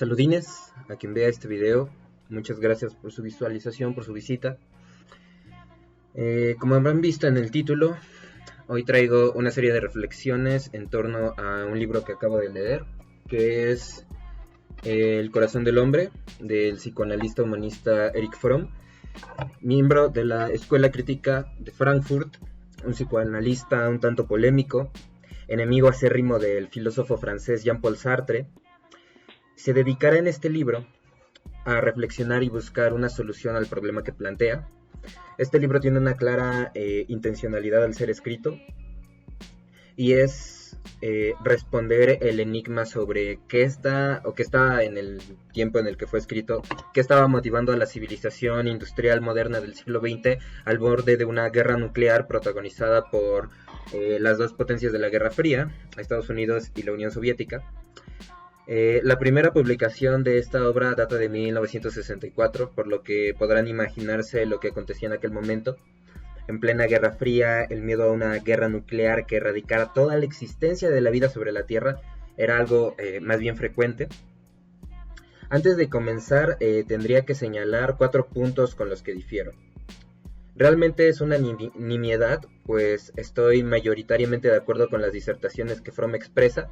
Saludines a quien vea este video. Muchas gracias por su visualización, por su visita. Como habrán visto en el título, hoy traigo una serie de reflexiones en torno a un libro que acabo de leer, que es El corazón del hombre, del psicoanalista humanista Erich Fromm, miembro de la Escuela Crítica de Frankfurt, un psicoanalista un tanto polémico, enemigo acérrimo del filósofo francés Jean-Paul Sartre. Se dedicará en este libro a reflexionar y buscar una solución al problema que plantea. Este libro tiene una clara intencionalidad al ser escrito, y es responder el enigma sobre qué estaba en el tiempo en el que fue escrito, qué estaba motivando a la civilización industrial moderna del siglo XX al borde de una guerra nuclear protagonizada por las dos potencias de la Guerra Fría, Estados Unidos y la Unión Soviética. La primera publicación de esta obra data de 1964, por lo que podrán imaginarse lo que acontecía en aquel momento. En plena Guerra Fría, el miedo a una guerra nuclear que erradicara toda la existencia de la vida sobre la Tierra era algo más bien frecuente. Antes de comenzar, tendría que señalar 4 puntos con los que difiero. Realmente es una nimiedad, pues estoy mayoritariamente de acuerdo con las disertaciones que Fromm expresa.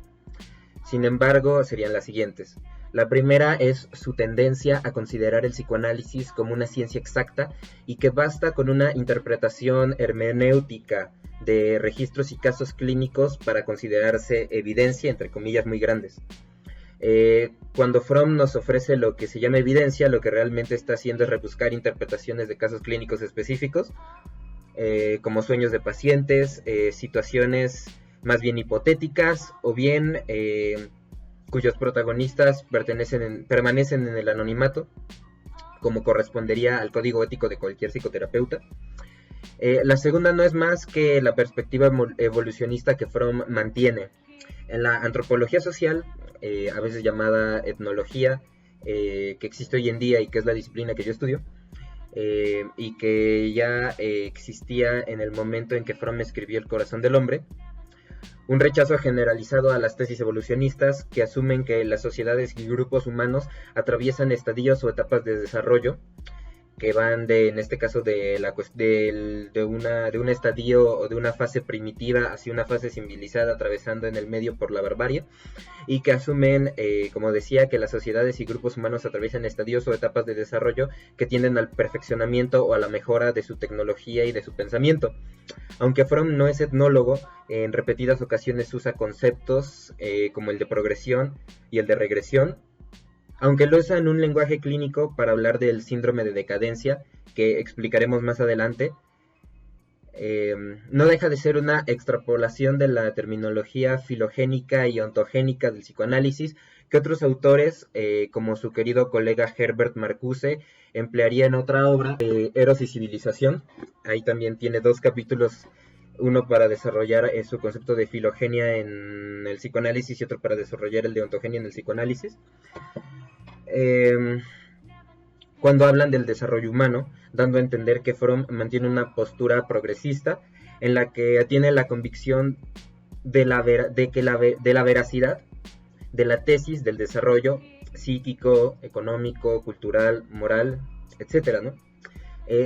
Sin embargo, serían las siguientes. La primera es su tendencia a considerar el psicoanálisis como una ciencia exacta y que basta con una interpretación hermenéutica de registros y casos clínicos para considerarse evidencia, entre comillas muy grandes. Cuando Fromm nos ofrece lo que se llama evidencia, lo que realmente está haciendo es rebuscar interpretaciones de casos clínicos específicos, como sueños de pacientes, situaciones más bien hipotéticas, o bien cuyos protagonistas permanecen en el anonimato, como correspondería al código ético de cualquier psicoterapeuta. La segunda no es más que la perspectiva evolucionista que Fromm mantiene. En la antropología social, a veces llamada etnología, que existe hoy en día y que es la disciplina que yo estudio, y que ya existía en el momento en que Fromm escribió El corazón del hombre, un rechazo generalizado a las tesis evolucionistas que asumen que las sociedades y grupos humanos atraviesan estadios o etapas de desarrollo que van en este caso de un estadio o de una fase primitiva hacia una fase civilizada, atravesando en el medio por la barbarie, y que asumen, como decía, que las sociedades y grupos humanos atraviesan estadios o etapas de desarrollo que tienden al perfeccionamiento o a la mejora de su tecnología y de su pensamiento. Aunque Fromm no es etnólogo, en repetidas ocasiones usa conceptos como el de progresión y el de regresión, aunque lo usa en un lenguaje clínico para hablar del síndrome de decadencia, que explicaremos más adelante. No deja de ser una extrapolación de la terminología filogénica y ontogénica del psicoanálisis que otros autores, como su querido colega Herbert Marcuse, emplearía en otra obra, Eros y Civilización. Ahí también tiene 2 capítulos, uno para desarrollar su concepto de filogenia en el psicoanálisis y otro para desarrollar el de ontogenia en el psicoanálisis. Cuando hablan del desarrollo humano, dando a entender que Fromm mantiene una postura progresista en la que tiene la convicción de la veracidad de la tesis del desarrollo psíquico, económico, cultural, moral, etc., ¿no?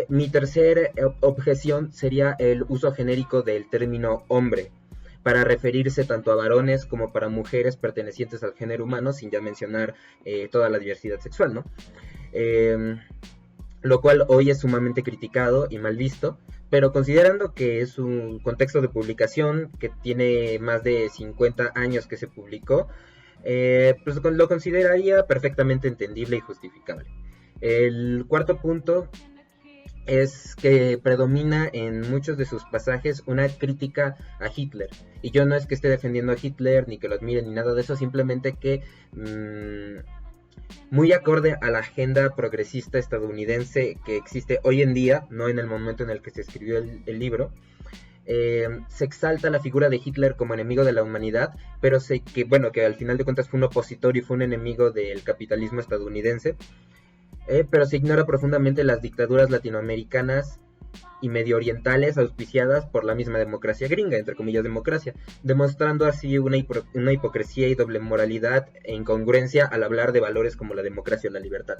Mi tercera objeción sería el uso genérico del término hombre, para referirse tanto a varones como para mujeres pertenecientes al género humano, sin ya mencionar toda la diversidad sexual, ¿no? Lo cual hoy es sumamente criticado y mal visto, pero considerando que es un contexto de publicación que tiene más de 50 años que se publicó, pues lo consideraría perfectamente entendible y justificable. El cuarto punto es que predomina en muchos de sus pasajes una crítica a Hitler. Y yo no es que esté defendiendo a Hitler, ni que lo admire, ni nada de eso, simplemente que muy acorde a la agenda progresista estadounidense que existe hoy en día, no en el momento en el que se escribió el libro, se exalta la figura de Hitler como enemigo de la humanidad, pero que al final de cuentas fue un opositor y fue un enemigo del capitalismo estadounidense. Pero se ignora profundamente las dictaduras latinoamericanas y medio orientales auspiciadas por la misma democracia gringa, entre comillas democracia, demostrando así una hipocresía y doble moralidad e incongruencia al hablar de valores como la democracia o la libertad.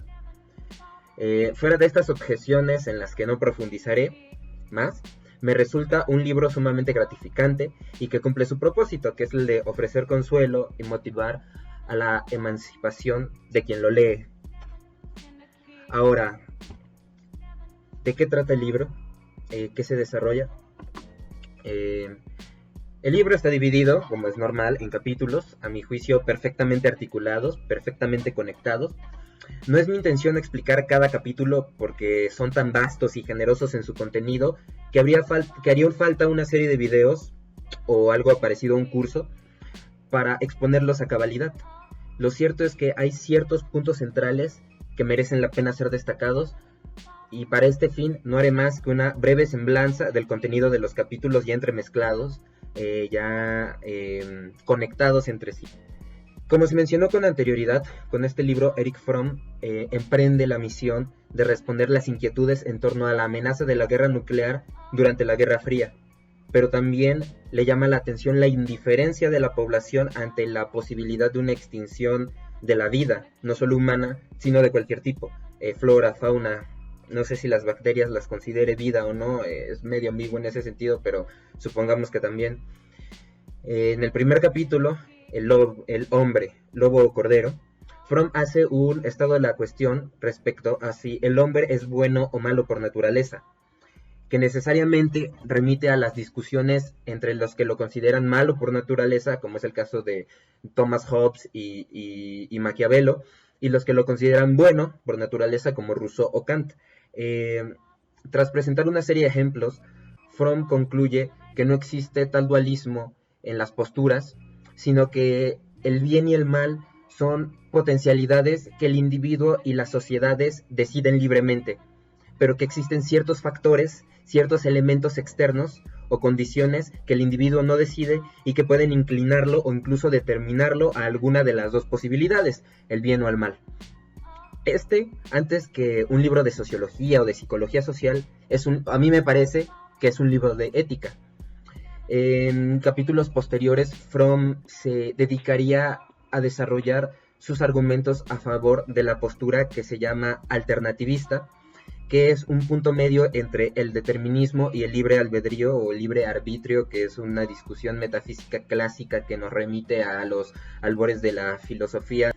Fuera de estas objeciones en las que no profundizaré más, me resulta un libro sumamente gratificante y que cumple su propósito, que es el de ofrecer consuelo y motivar a la emancipación de quien lo lee. Ahora, ¿de qué trata el libro? ¿Qué se desarrolla? El libro está dividido, como es normal, en capítulos, a mi juicio perfectamente articulados, perfectamente conectados. No es mi intención explicar cada capítulo porque son tan vastos y generosos en su contenido que harían falta una serie de videos o algo parecido a un curso para exponerlos a cabalidad. Lo cierto es que hay ciertos puntos centrales que merecen la pena ser destacados, y para este fin no haré más que una breve semblanza del contenido de los capítulos ya entremezclados, conectados entre sí. Como se mencionó con anterioridad, con este libro Erich Fromm emprende la misión de responder las inquietudes en torno a la amenaza de la guerra nuclear durante la Guerra Fría, pero también le llama la atención la indiferencia de la población ante la posibilidad de una extinción de la vida, no solo humana, sino de cualquier tipo, flora, fauna. No sé si las bacterias las considere vida o no, es medio ambiguo en ese sentido, pero supongamos que también. En el primer capítulo, el hombre, lobo o cordero, Fromm hace un estado de la cuestión respecto a si el hombre es bueno o malo por naturaleza, que necesariamente remite a las discusiones entre los que lo consideran malo por naturaleza, como es el caso de Thomas Hobbes y Maquiavelo, y los que lo consideran bueno por naturaleza, como Rousseau o Kant. Tras presentar una serie de ejemplos, Fromm concluye que no existe tal dualismo en las posturas, sino que el bien y el mal son potencialidades que el individuo y las sociedades deciden libremente, pero que existen ciertos factores, ciertos elementos externos o condiciones que el individuo no decide y que pueden inclinarlo o incluso determinarlo a alguna de las dos posibilidades, el bien o el mal. Antes que un libro de sociología o de psicología social, a mí me parece que es un libro de ética. En capítulos posteriores, Fromm se dedicaría a desarrollar sus argumentos a favor de la postura que se llama alternativista, que es un punto medio entre el determinismo y el libre albedrío o libre arbitrio, que es una discusión metafísica clásica que nos remite a los albores de la filosofía.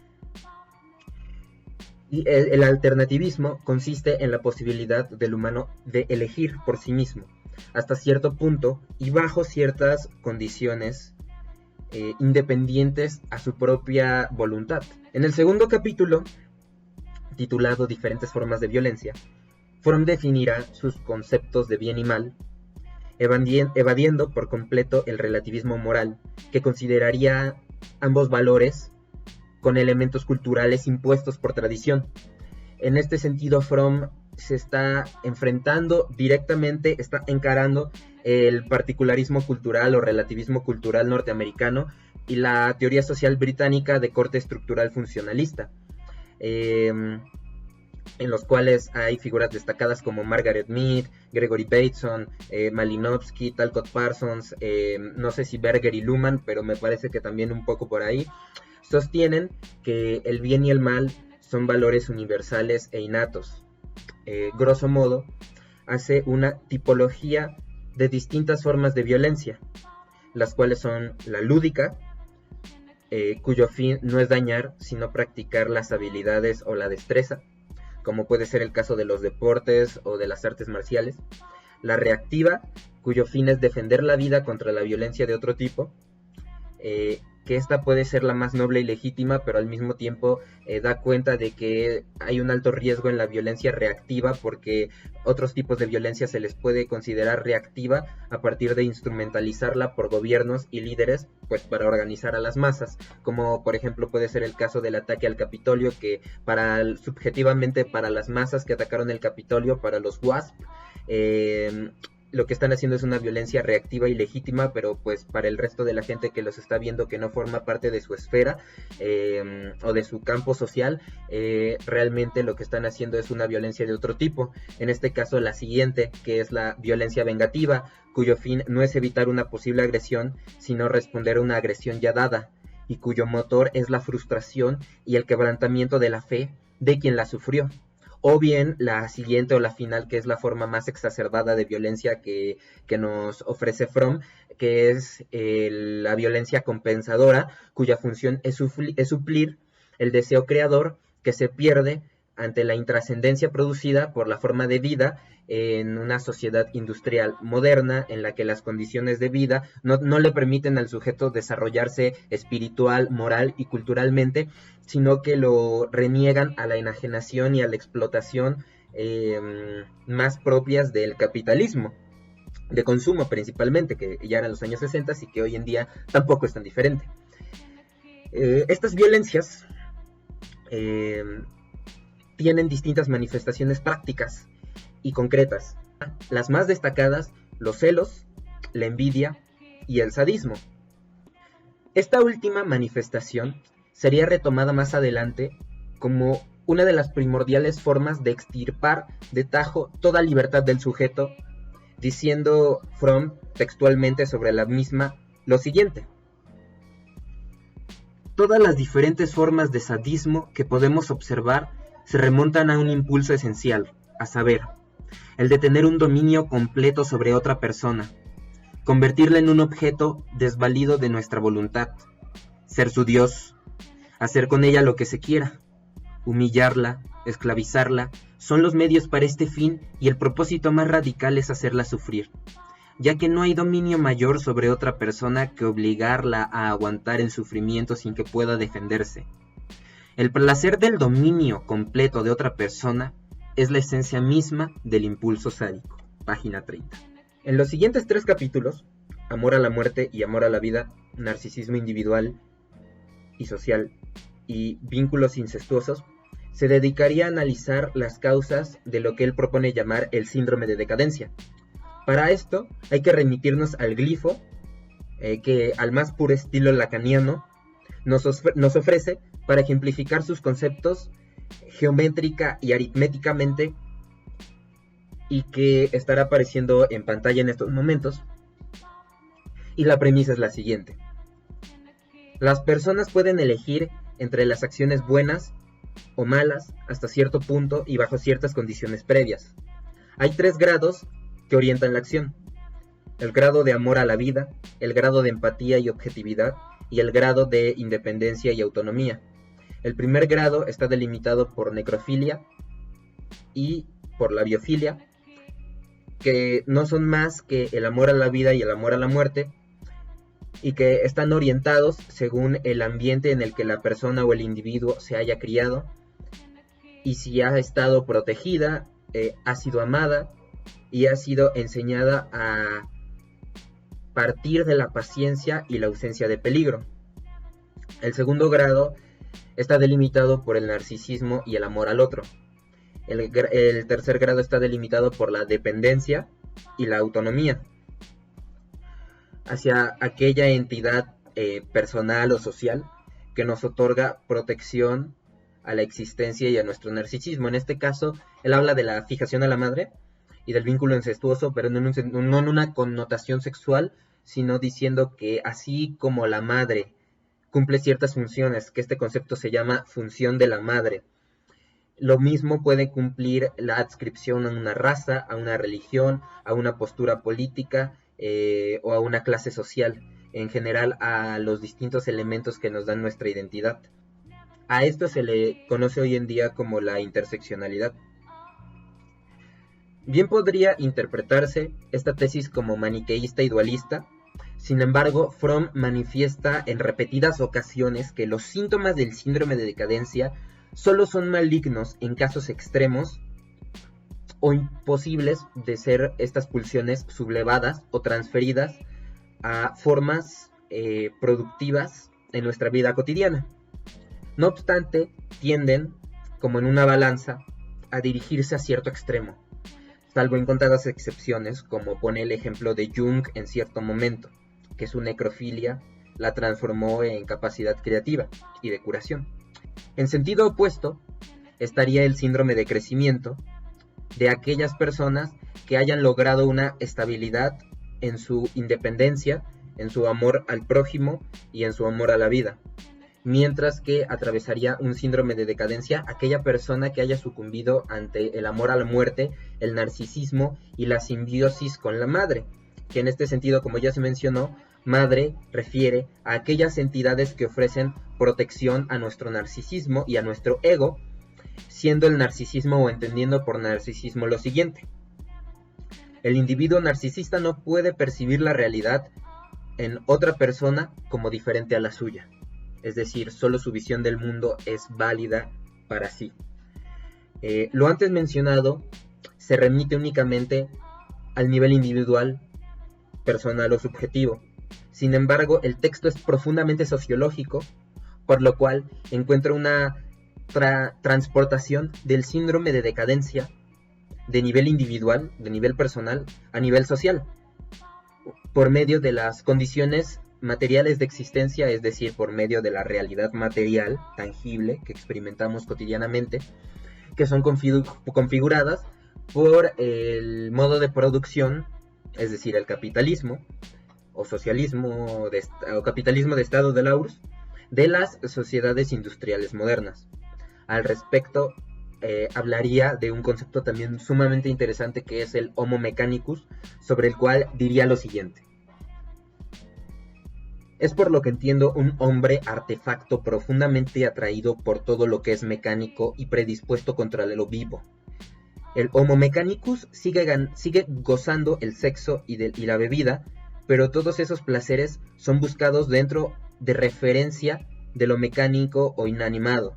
Y el alternativismo consiste en la posibilidad del humano de elegir por sí mismo, hasta cierto punto y bajo ciertas condiciones independientes a su propia voluntad. En el segundo capítulo, titulado Diferentes formas de violencia, Fromm definirá sus conceptos de bien y mal, evadiendo por completo el relativismo moral, que consideraría ambos valores con elementos culturales impuestos por tradición. En este sentido, Fromm se está enfrentando directamente, está encarando el particularismo cultural o relativismo cultural norteamericano y la teoría social británica de corte estructural funcionalista, en los cuales hay figuras destacadas como Margaret Mead, Gregory Bateson, Malinowski, Talcott Parsons, no sé si Berger y Luhmann, pero me parece que también un poco por ahí. Sostienen que el bien y el mal son valores universales e innatos. Grosso modo, hace una tipología de distintas formas de violencia, las cuales son la lúdica, cuyo fin no es dañar, sino practicar las habilidades o la destreza, como puede ser el caso de los deportes o de las artes marciales; la reactiva, cuyo fin es defender la vida contra la violencia de otro tipo, que esta puede ser la más noble y legítima, pero al mismo tiempo da cuenta de que hay un alto riesgo en la violencia reactiva, porque otros tipos de violencia se les puede considerar reactiva a partir de instrumentalizarla por gobiernos y líderes, pues para organizar a las masas, como por ejemplo puede ser el caso del ataque al Capitolio, que subjetivamente para las masas que atacaron el Capitolio, para los WASP, lo que están haciendo es una violencia reactiva y legítima, pero pues para el resto de la gente que los está viendo, que no forma parte de su esfera o de su campo social, realmente lo que están haciendo es una violencia de otro tipo. En este caso la siguiente, que es la violencia vengativa, cuyo fin no es evitar una posible agresión, sino responder a una agresión ya dada, y cuyo motor es la frustración y el quebrantamiento de la fe de quien la sufrió. O bien la siguiente o la final, que es la forma más exacerbada de violencia que nos ofrece Fromm, que es la violencia compensadora, cuya función es suplir el deseo creador que se pierde ante la intrascendencia producida por la forma de vida en una sociedad industrial moderna en la que las condiciones de vida no le permiten al sujeto desarrollarse espiritual, moral y culturalmente, sino que lo reniegan a la enajenación y a la explotación más propias del capitalismo, de consumo principalmente, que ya eran los años 60 y que hoy en día tampoco es tan diferente. Estas violencias tienen distintas manifestaciones prácticas y concretas. Las más destacadas, los celos, la envidia y el sadismo. Esta última manifestación sería retomada más adelante como una de las primordiales formas de extirpar de tajo toda libertad del sujeto, diciendo Fromm textualmente sobre la misma lo siguiente: todas las diferentes formas de sadismo que podemos observar se remontan a un impulso esencial, a saber, el de tener un dominio completo sobre otra persona, convertirla en un objeto desvalido de nuestra voluntad, ser su Dios, hacer con ella lo que se quiera, humillarla, esclavizarla, son los medios para este fin, y el propósito más radical es hacerla sufrir, ya que no hay dominio mayor sobre otra persona que obligarla a aguantar el sufrimiento sin que pueda defenderse. El placer del dominio completo de otra persona es la esencia misma del impulso sádico. Página 30. En los siguientes 3 capítulos, Amor a la muerte y amor a la vida, narcisismo individual y social y vínculos incestuosos, se dedicaría a analizar las causas de lo que él propone llamar el síndrome de decadencia. Para esto hay que remitirnos al glifo, que al más puro estilo lacaniano nos ofrece para ejemplificar sus conceptos geométrica y aritméticamente, y que estará apareciendo en pantalla en estos momentos. Y la premisa es la siguiente: las personas pueden elegir entre las acciones buenas o malas hasta cierto punto y bajo ciertas condiciones previas. Hay 3 grados que orientan la acción: el grado de amor a la vida, el grado de empatía y objetividad, y el grado de independencia y autonomía. El primer grado está delimitado por necrofilia y por la biofilia, que no son más que el amor a la vida y el amor a la muerte, y que están orientados según el ambiente en el que la persona o el individuo se haya criado, y si ha estado protegida, ha sido amada y ha sido enseñada a partir de la paciencia y la ausencia de peligro. El segundo grado está delimitado por el narcisismo y el amor al otro. El tercer grado está delimitado por la dependencia y la autonomía hacia aquella entidad personal o social que nos otorga protección a la existencia y a nuestro narcisismo. En este caso, él habla de la fijación a la madre y del vínculo incestuoso, pero no en una connotación sexual, sino diciendo que así como la madre cumple ciertas funciones, que este concepto se llama función de la madre, lo mismo puede cumplir la adscripción a una raza, a una religión, a una postura política o a una clase social, en general a los distintos elementos que nos dan nuestra identidad. A esto se le conoce hoy en día como la interseccionalidad. Bien podría interpretarse esta tesis como maniqueísta y dualista. Sin embargo, Fromm manifiesta en repetidas ocasiones que los síntomas del síndrome de decadencia solo son malignos en casos extremos o imposibles de ser estas pulsiones sublevadas o transferidas a formas productivas en nuestra vida cotidiana. No obstante, tienden, como en una balanza, a dirigirse a cierto extremo. salvo en contadas excepciones, como pone el ejemplo de Jung en cierto momento, que su necrofilia la transformó en capacidad creativa y de curación. En sentido opuesto, estaría el síndrome de crecimiento de aquellas personas que hayan logrado una estabilidad en su independencia, en su amor al prójimo y en su amor a la vida. Mientras que atravesaría un síndrome de decadencia aquella persona que haya sucumbido ante el amor a la muerte, el narcisismo y la simbiosis con la madre, que en este sentido, como ya se mencionó, madre refiere a aquellas entidades que ofrecen protección a nuestro narcisismo y a nuestro ego, siendo el narcisismo o entendiendo por narcisismo lo siguiente: el individuo narcisista no puede percibir la realidad en otra persona como diferente a la suya. Es decir, solo su visión del mundo es válida para sí. Lo antes mencionado se remite únicamente al nivel individual, personal o subjetivo. Sin embargo, el texto es profundamente sociológico, por lo cual encuentra una transportación del síndrome de decadencia de nivel individual, de nivel personal, a nivel social, por medio de las condiciones materiales de existencia, es decir, por medio de la realidad material, tangible, que experimentamos cotidianamente, que son configuradas por el modo de producción, es decir, el capitalismo, o socialismo, o capitalismo de Estado de la URSS, de las sociedades industriales modernas. Al respecto, hablaría de un concepto también sumamente interesante que es el Homo mechanicus, sobre el cual diría lo siguiente: es por lo que entiendo un hombre artefacto profundamente atraído por todo lo que es mecánico y predispuesto contra lo vivo. El Homo mechanicus sigue gozando el sexo y la bebida, pero todos esos placeres son buscados dentro de referencia de lo mecánico o inanimado.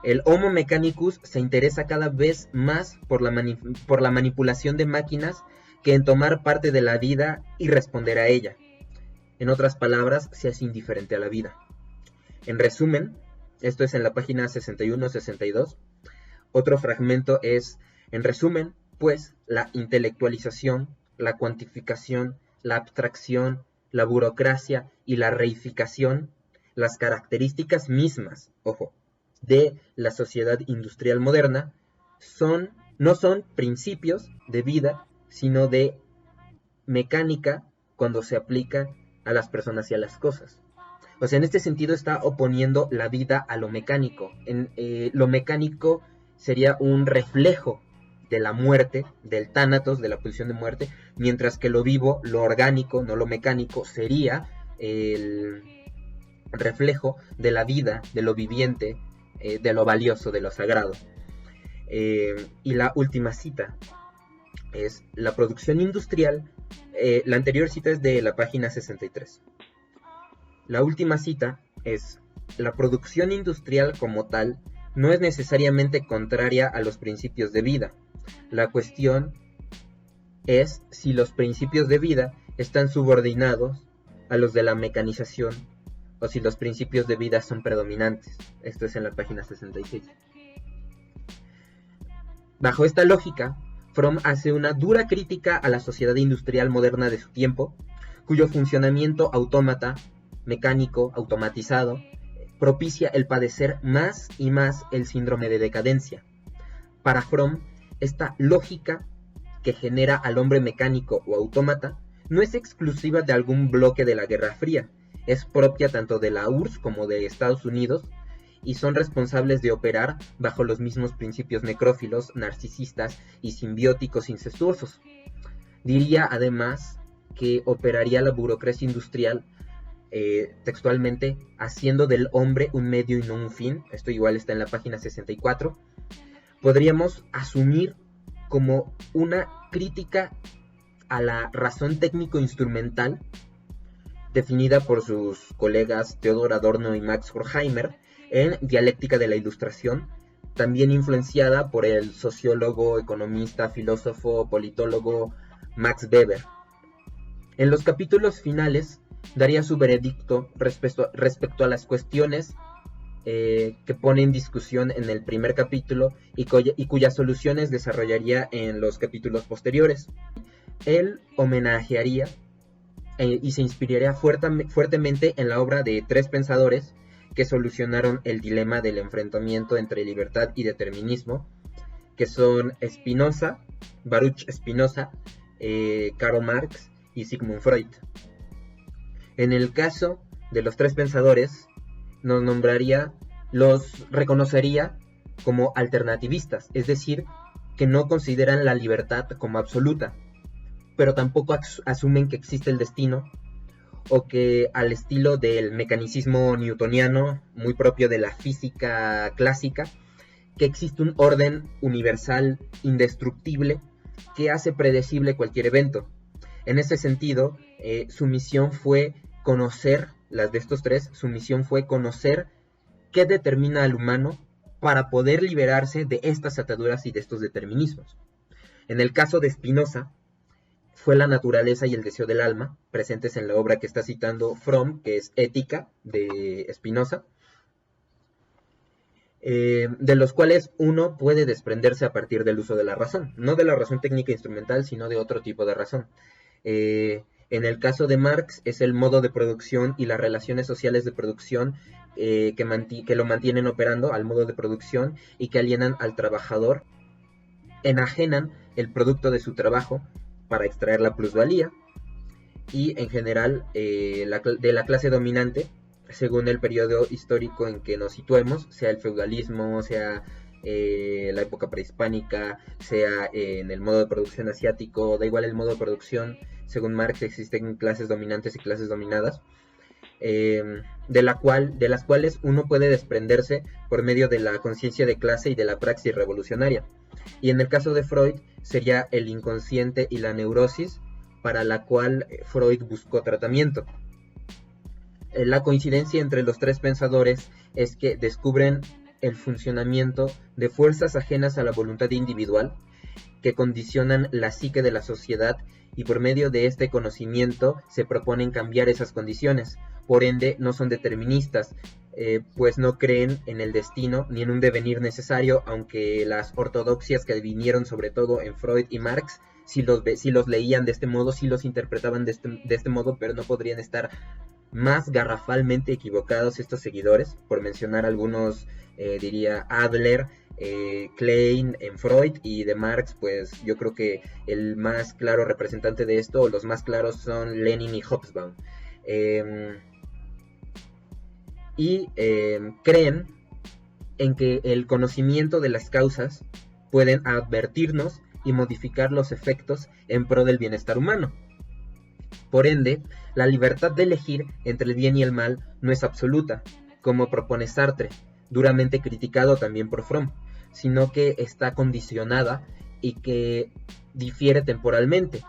El Homo mechanicus se interesa cada vez más por la manipulación de máquinas que en tomar parte de la vida y responder a ella. En otras palabras, se hace indiferente a la vida. En resumen, esto es en la página 61-62. Otro fragmento es: en resumen, pues, la intelectualización, la cuantificación, la abstracción, la burocracia y la reificación, las características mismas, ojo, de la sociedad industrial moderna, no son principios de vida, sino de mecánica cuando se aplica a las personas y a las cosas. O sea, en este sentido está oponiendo la vida a lo mecánico. Lo mecánico sería un reflejo de la muerte, del tánatos, de la pulsión de muerte, mientras que lo vivo, lo orgánico, no lo mecánico, sería el reflejo de la vida, de lo viviente, de lo valioso, de lo sagrado. Y la última cita es: la producción industrial. La anterior cita es de la página 63. La última cita es: la producción industrial como tal no es necesariamente contraria a los principios de vida. La cuestión es si los principios de vida están subordinados a los de la mecanización o si los principios de vida son predominantes. Esto es en la página 66. Bajo esta lógica, Fromm hace una dura crítica a la sociedad industrial moderna de su tiempo, cuyo funcionamiento autómata, mecánico, automatizado, propicia el padecer más y más el síndrome de decadencia. Para Fromm, esta lógica que genera al hombre mecánico o autómata no es exclusiva de algún bloque de la Guerra Fría, es propia tanto de la URSS como de Estados Unidos, y son responsables de operar bajo los mismos principios necrófilos, narcisistas y simbióticos incestuosos. Diría además que operaría la burocracia industrial, textualmente, haciendo del hombre un medio y no un fin. Esto igual está en la página 64. Podríamos asumir como una crítica a la razón técnico-instrumental definida por sus colegas Theodor Adorno y Max Horkheimer en Dialéctica de la Ilustración, también influenciada por el sociólogo, economista, filósofo, politólogo Max Weber. En los capítulos finales daría su veredicto respecto a las cuestiones que pone en discusión en el primer capítulo y cuyas soluciones desarrollaría en los capítulos posteriores. Él homenajearía y se inspiraría fuertemente en la obra de tres pensadores que solucionaron el dilema del enfrentamiento entre libertad y determinismo, que son Spinoza, Baruch Spinoza, Karl Marx y Sigmund Freud. En el caso de los tres pensadores, los reconocería como alternativistas, es decir, que no consideran la libertad como absoluta, pero tampoco asumen que existe el destino, o que al estilo del mecanicismo newtoniano, muy propio de la física clásica, que existe un orden universal indestructible que hace predecible cualquier evento. En ese sentido, su misión fue conocer, las de estos tres, su misión fue conocer qué determina al humano para poder liberarse de estas ataduras y de estos determinismos. En el caso de Spinoza, fue la naturaleza y el deseo del alma, presentes en la obra que está citando Fromm, que es Ética, de Spinoza, de los cuales uno puede desprenderse a partir del uso de la razón, no de la razón técnica instrumental, sino de otro tipo de razón. En el caso de Marx es el modo de producción y las relaciones sociales de producción que lo mantienen operando al modo de producción y que alienan al trabajador, enajenan el producto de su trabajo para extraer la plusvalía y en general de la clase dominante según el periodo histórico en que nos situemos, sea el feudalismo, sea la época prehispánica, sea en el modo de producción asiático, da igual el modo de producción. Según Marx existen clases dominantes y clases dominadas, de las cuales uno puede desprenderse por medio de la conciencia de clase y de la praxis revolucionaria. Y en el caso de Freud sería el inconsciente y la neurosis, para la cual Freud buscó tratamiento. La coincidencia entre los tres pensadores es que descubren el funcionamiento de fuerzas ajenas a la voluntad individual que condicionan la psique de la sociedad, y por medio de este conocimiento se proponen cambiar esas condiciones. Por ende, no son deterministas, pues no creen en el destino ni en un devenir necesario, aunque las ortodoxias que vinieron sobre todo en Freud y Marx sí los leían de este modo, sí los interpretaban de este modo, pero no podrían estar más garrafalmente equivocados estos seguidores. Por mencionar algunos, diría Adler, Klein en Freud, y de Marx, pues yo creo que el más claro representante de esto, o los más claros, son Lenin y Hobsbawm. Creen en que el conocimiento de las causas pueden advertirnos y modificar los efectos en pro del bienestar humano. Por ende, la libertad de elegir entre el bien y el mal no es absoluta, como propone Sartre, duramente criticado también por Fromm, sino que está condicionada y que difiere temporalmente,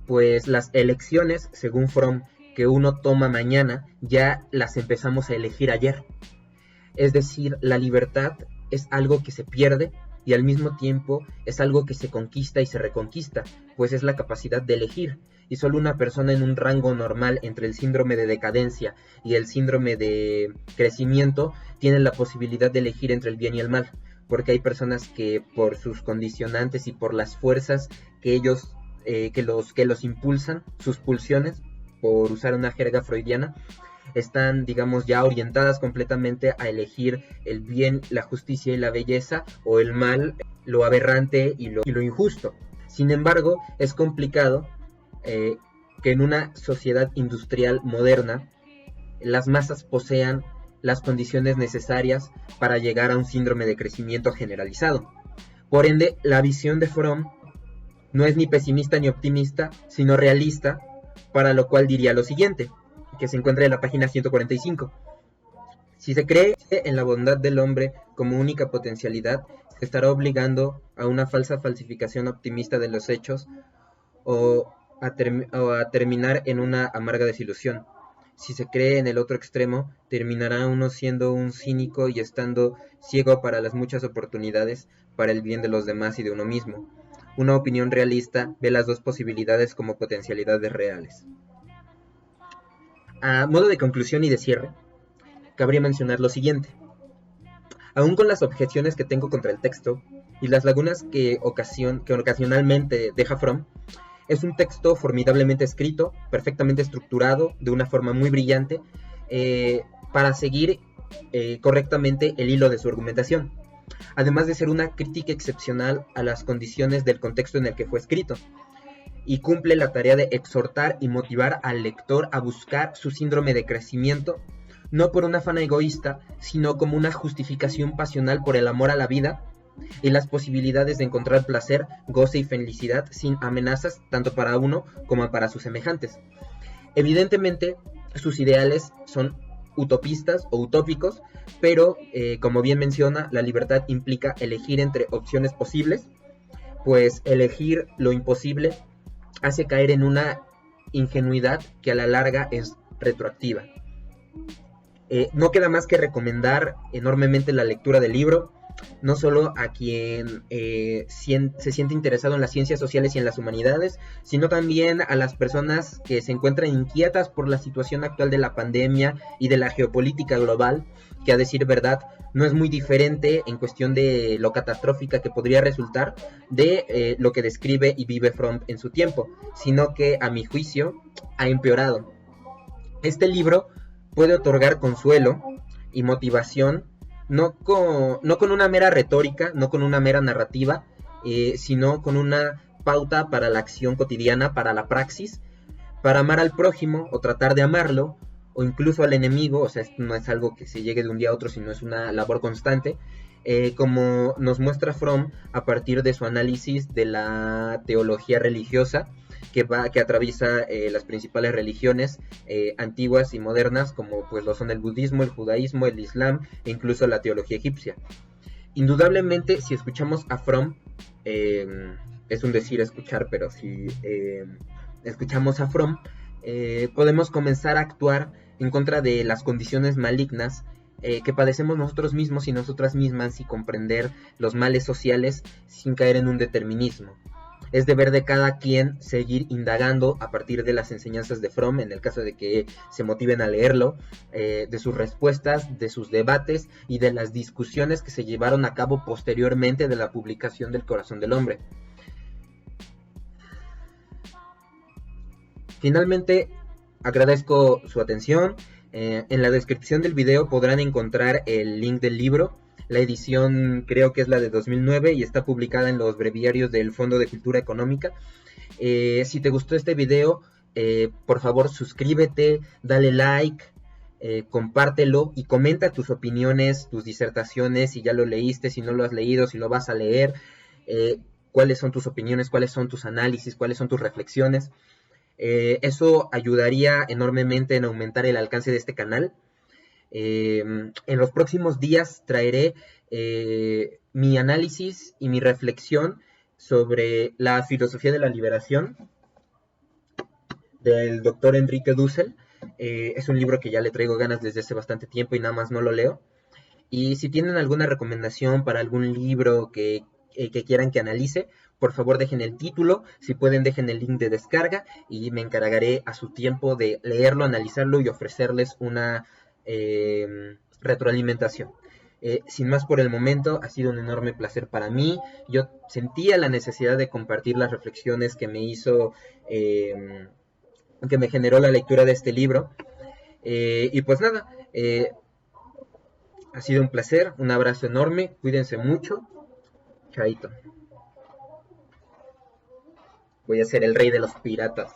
pues las elecciones, según Fromm, que uno toma mañana, ya las empezamos a elegir ayer. Es decir, la libertad es algo que se pierde y al mismo tiempo es algo que se conquista y se reconquista, pues es la capacidad de elegir. Y solo una persona en un rango normal entre el síndrome de decadencia y el síndrome de crecimiento tiene la posibilidad de elegir entre el bien y el mal, porque hay personas que por sus condicionantes y por las fuerzas que los impulsan, sus pulsiones, por usar una jerga freudiana, están, digamos, ya orientadas completamente a elegir el bien, la justicia y la belleza, o el mal, lo aberrante y lo injusto. Sin embargo, es complicado que en una sociedad industrial moderna las masas posean las condiciones necesarias para llegar a un síndrome de crecimiento generalizado. Por ende, la visión de Fromm no es ni pesimista ni optimista, sino realista, para lo cual diría lo siguiente, que se encuentra en la página 145. Si se cree en la bondad del hombre como única potencialidad, se estará obligando a una falsa falsificación optimista de los hechos, o a terminar en una amarga desilusión. Si se cree en el otro extremo, terminará uno siendo un cínico y estando ciego para las muchas oportunidades para el bien de los demás y de uno mismo. Una opinión realista ve las dos posibilidades como potencialidades reales. A modo de conclusión y de cierre, cabría mencionar lo siguiente. Aún con las objeciones que tengo contra el texto y las lagunas que ocasionalmente deja Fromm, es un texto formidablemente escrito, perfectamente estructurado, de una forma muy brillante, para seguir correctamente el hilo de su argumentación, además de ser una crítica excepcional a las condiciones del contexto en el que fue escrito, y cumple la tarea de exhortar y motivar al lector a buscar su síndrome de crecimiento, no por un afán egoísta, sino como una justificación pasional por el amor a la vida y las posibilidades de encontrar placer, goce y felicidad sin amenazas tanto para uno como para sus semejantes. Evidentemente, sus ideales son utopistas o utópicos, pero como bien menciona, la libertad implica elegir entre opciones posibles, pues elegir lo imposible hace caer en una ingenuidad que a la larga es retroactiva. No queda más que recomendar enormemente la lectura del libro, no solo a quien se siente interesado en las ciencias sociales y en las humanidades, sino también a las personas que se encuentran inquietas por la situación actual de la pandemia y de la geopolítica global, que a decir verdad no es muy diferente en cuestión de lo catastrófica que podría resultar de lo que describe y vive Fromm en su tiempo, sino que a mi juicio ha empeorado. Este libro puede otorgar consuelo y motivación no con una mera retórica, no con una mera narrativa, sino con una pauta para la acción cotidiana, para la praxis, para amar al prójimo o tratar de amarlo, o incluso al enemigo. O sea, esto no es algo que se llegue de un día a otro, sino es una labor constante, como nos muestra Fromm a partir de su análisis de la teología religiosa, que atraviesa las principales religiones antiguas y modernas, como pues lo son el budismo, el judaísmo, el islam e incluso la teología egipcia. Indudablemente, si escuchamos a Fromm, es un decir escuchar, pero si escuchamos a Fromm, podemos comenzar a actuar en contra de las condiciones malignas que padecemos nosotros mismos y nosotras mismas, y comprender los males sociales sin caer en un determinismo. Es deber de cada quien seguir indagando a partir de las enseñanzas de Fromm, en el caso de que se motiven a leerlo, de sus respuestas, de sus debates y de las discusiones que se llevaron a cabo posteriormente de la publicación del Corazón del Hombre. Finalmente, agradezco su atención. En la descripción del video podrán encontrar el link del libro. La edición creo que es la de 2009 y está publicada en los breviarios del Fondo de Cultura Económica. Si te gustó este video, por favor suscríbete, dale like, compártelo y comenta tus opiniones, tus disertaciones, si ya lo leíste, si no lo has leído, si lo vas a leer, cuáles son tus opiniones, cuáles son tus análisis, cuáles son tus reflexiones. Eso ayudaría enormemente en aumentar el alcance de este canal. En los próximos días traeré mi análisis y mi reflexión sobre la filosofía de la liberación del doctor Enrique Dussel. Es un libro que ya le traigo ganas desde hace bastante tiempo y nada más no lo leo. Y si tienen alguna recomendación para algún libro que quieran que analice, por favor dejen el título, si pueden dejen el link de descarga y me encargaré a su tiempo de leerlo, analizarlo y ofrecerles una retroalimentación. Sin más por el momento, ha sido un enorme placer para mí. Yo sentía la necesidad de compartir las reflexiones que me hizo, que me generó la lectura de este libro. Y pues nada, ha sido un placer, un abrazo enorme, cuídense mucho, chaito. Voy a ser el rey de los piratas.